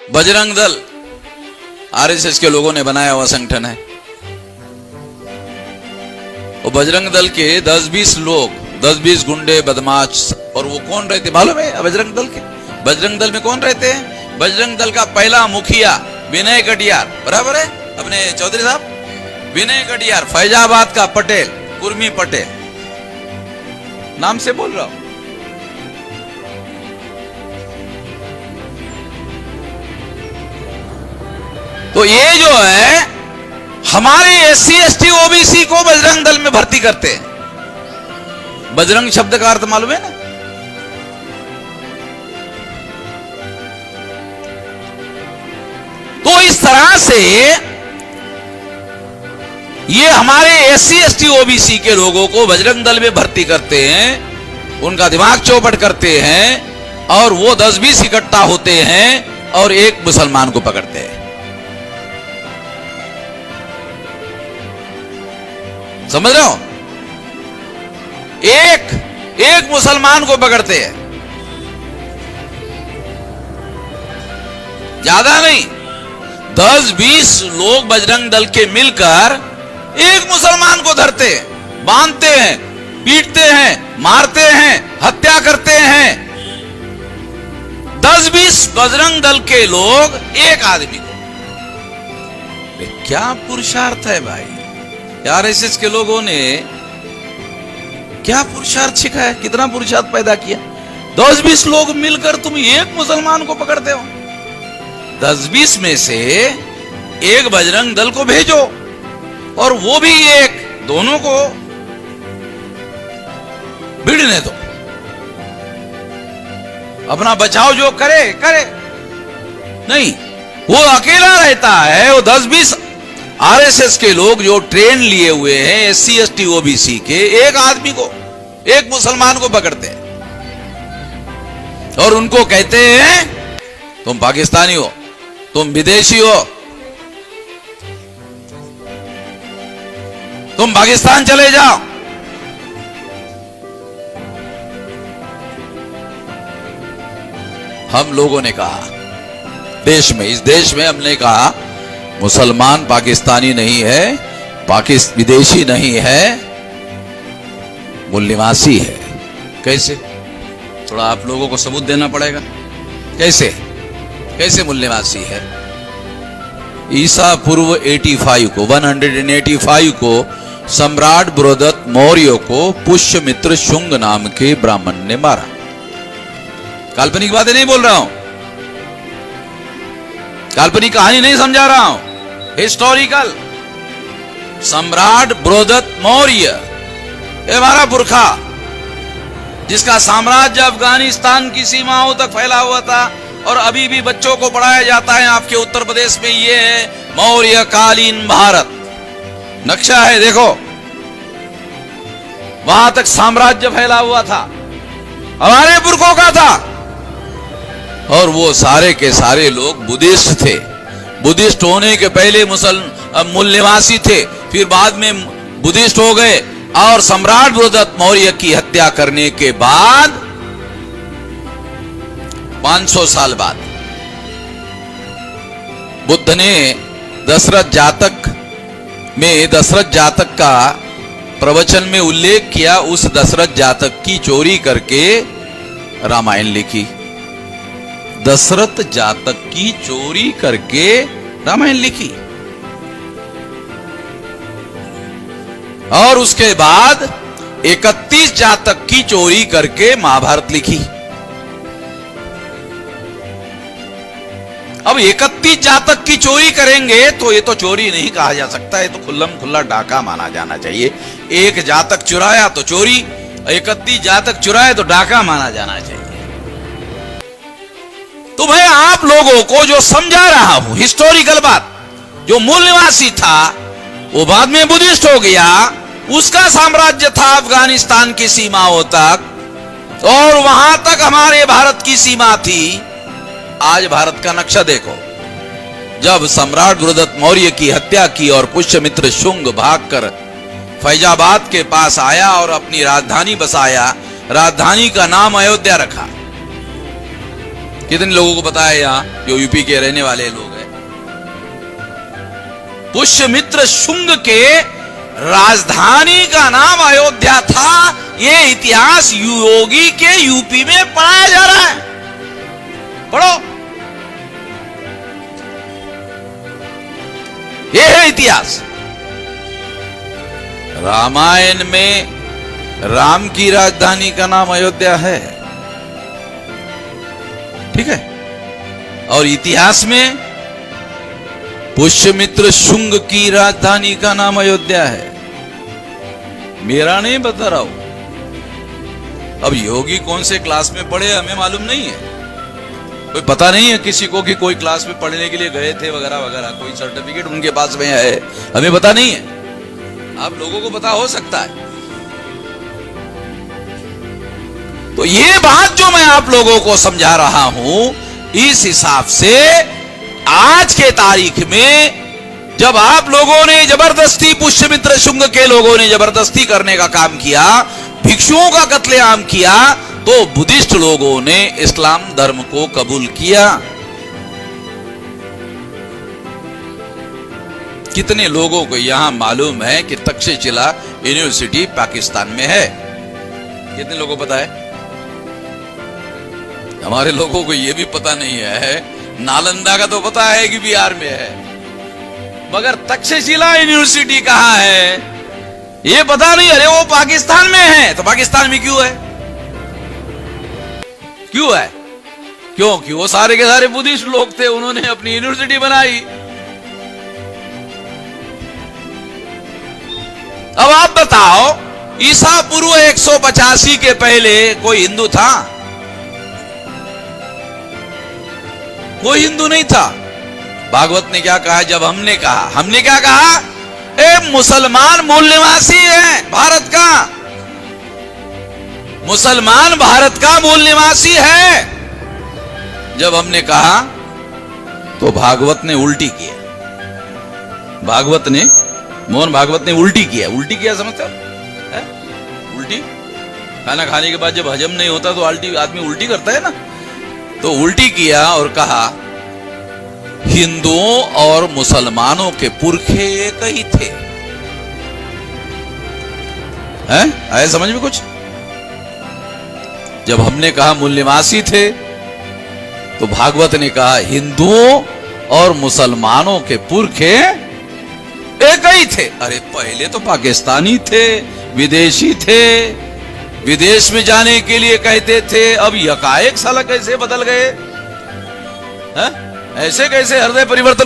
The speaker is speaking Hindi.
बजरंग दल आरएसएस के लोगों ने बनाया हुआ संगठन है। वो बजरंग दल के 10-20 लोग, 10-20 गुंडे बदमाश, और वो कौन रहते मालूम है? बजरंग दल के, बजरंग दल में कौन रहते हैं? बजरंग दल का पहला मुखिया विनय कटियार, बराबर है अपने चौधरी साहब, विनय कटियार, फैजाबाद का पटेल, कुर्मी पटेल, नाम से बोल रहा हूं। तो ये जो है हमारे SC ST OBC को बजरंग दल में भर्ती करते हैं। बजरंग शब्द का अर्थ मालूम है ना? तो इस तरह से ये हमारे SC ST OBC के लोगों को बजरंग दल में भर्ती करते हैं, उनका दिमाग चौपट करते हैं, और वो 10-20 इकट्ठा होते हैं और एक मुसलमान को पकड़ते हैं। समझ रहे हो? एक मुसलमान को पकड़ते हैं, ज्यादा नहीं, 10-20 लोग बजरंग दल के मिलकर एक मुसलमान को धरते हैं, बांधते हैं, पीटते हैं, मारते हैं, हत्या करते हैं। 10-20 बजरंग दल के लोग एक आदमी को। क्या पुरुषार्थ है भाई! आरएसएस के लोगों ने क्या पुरुषार्थ सिखाया, कितना पुरुषार्थ पैदा किया। 10-20 लोग मिलकर तुम एक मुसलमान को पकड़ते हो। 10-20 में से एक बजरंग दल को भेजो, और वो भी एक, दोनों को भिड़ने दो, अपना बचाव जो करे करे। नहीं, वो अकेला रहता है। वो 10-20 आरएसएस के लोग जो ट्रेन लिए हुए हैं SC ST OBC के, एक आदमी को, एक मुसलमान को पकड़ते हैं और उनको कहते हैं तुम पाकिस्तानी हो, तुम विदेशी हो, तुम पाकिस्तान चले जाओ। हम लोगों ने कहा, देश में, इस देश में हमने कहा मुसलमान पाकिस्तानी नहीं है, विदेशी नहीं है, मूल निवासी है। कैसे? थोड़ा आप लोगों को सबूत देना पड़ेगा। कैसे कैसे मूल निवासी है? ईसा पूर्व 185 को सम्राट बृहदत्त मौर्य को पुष्यमित्र शुंग नाम के ब्राह्मण ने मारा। काल्पनिक बातें नहीं बोल रहा हूं, काल्पनिक कहानी नहीं समझा रहा हूं, हिस्टोरिकल। सम्राट बृहदत्त मौर्य, ये हमारा पुरखा, जिसका साम्राज्य अफगानिस्तान की सीमाओं तक फैला हुआ था, और अभी भी बच्चों को पढ़ाया जाता है आपके उत्तर प्रदेश में। ये है मौर्य कालीन भारत, नक्शा है, देखो, वहां तक साम्राज्य फैला हुआ था, हमारे पुरखों का था। और वो सारे के सारे लोग बुद्धिस्ट थे। बुद्धिस्ट होने के पहले मूल निवासी थे, फिर बाद में बुद्धिस्ट हो गए, और सम्राट बृहदत्त मौर्य की हत्या करने के बाद 500 साल बाद बुद्ध ने दशरथ जातक का प्रवचन में उल्लेख किया। उस दशरथ जातक की चोरी करके रामायण लिखी। दशरथ जातक की चोरी करके रामायण लिखी, और उसके बाद 31 जातक की चोरी करके महाभारत लिखी। अब 31 जातक की चोरी करेंगे तो ये तो चोरी नहीं कहा जा सकता, ये तो खुल्लम खुल्ला डाका माना जाना चाहिए। एक जातक चुराया तो चोरी, 31 जातक चुराए तो डाका माना जाना चाहिए। तो मैं आप लोगों को जो समझा रहा हूं हिस्टोरिकल बात, जो मूल निवासी था वो बाद में बुद्धिस्ट हो गया, उसका साम्राज्य था अफगानिस्तान की सीमाओं तक, और वहां तक हमारे भारत की सीमा थी। आज भारत का नक्शा देखो, जब सम्राट बृहदत्त मौर्य की हत्या की और पुष्यमित्र शुंग भागकर फैजाबाद के पास आया और अपनी राजधानी बसाया, राजधानी का नाम अयोध्या रखा। कितने लोगों को पता है यहां जो यूपी के रहने वाले लोग हैं? पुष्यमित्र शुंग के राजधानी का नाम अयोध्या था। यह इतिहास योगी के यूपी में पढ़ाया जा रहा है। पढ़ो, यह है इतिहास। रामायण में राम की राजधानी का नाम अयोध्या है, ठीक है। और इतिहास में पुष्यमित्र शुंग की राजधानी का नाम अयोध्या है। मेरा नहीं बता रहा हूं। अब योगी कौन से क्लास में पढ़े हमें मालूम नहीं है। कोई पता नहीं है किसी को कि कोई क्लास में पढ़ने के लिए गए थे वगैरह वगैरह, कोई सर्टिफिकेट उनके पास में है, हमें पता नहीं है। आप लोगों को पता हो सकता है। तो ये बात जो मैं आप लोगों को समझा रहा हूं, इस हिसाब से आज के तारीख में जब आप लोगों ने जबरदस्ती, पुष्यमित्र शुंग के लोगों ने जबरदस्ती करने का काम किया, भिक्षुओं का कत्लेआम किया, तो बुद्धिस्ट लोगों ने इस्लाम धर्म को कबूल किया। कितने लोगों को यहां मालूम है कि तक्षशिला यूनिवर्सिटी पाकिस्तान में है? कितने लोगों को पता है? हमारे लोगों को यह भी पता नहीं है। नालंदा का तो पता है कि बिहार में है, मगर तक्षशिला यूनिवर्सिटी कहां है ये पता नहीं। अरे वो पाकिस्तान में है, तो पाकिस्तान में क्यों है? क्यों है? क्योंकि वो सारे के सारे बुद्धिस्ट लोग थे, उन्होंने अपनी यूनिवर्सिटी बनाई। अब आप बताओ, ईसा पूर्व 185 के पहले कोई हिंदू था? कोई हिंदू नहीं था। भागवत ने क्या कहा? जब हमने क्या कहा? ए मुसलमान मूल निवासी है भारत का, मुसलमान भारत का मूल निवासी है। जब हमने कहा तो भागवत ने उल्टी किया। मोहन भागवत ने उल्टी किया, समझते हो? उल्टी, खाना खाने के बाद जब हजम नहीं होता तो आदमी उल्टी करता है ना। तो उल्टी किया और कहा हिंदुओं और मुसलमानों के पुरखे एक ही थे। हैं? आए समझ में कुछ? जब हमने कहा मूल निवासी थे, तो भागवत ने कहा हिंदुओं और मुसलमानों के पुरखे एक ही थे। अरे पहले तो पाकिस्तानी थे, विदेशी थे, विदेश में जाने के लिए कहते थे, अब यकाएक साला कैसे बदल गए? ऐसे कैसे हृदय परिवर्तन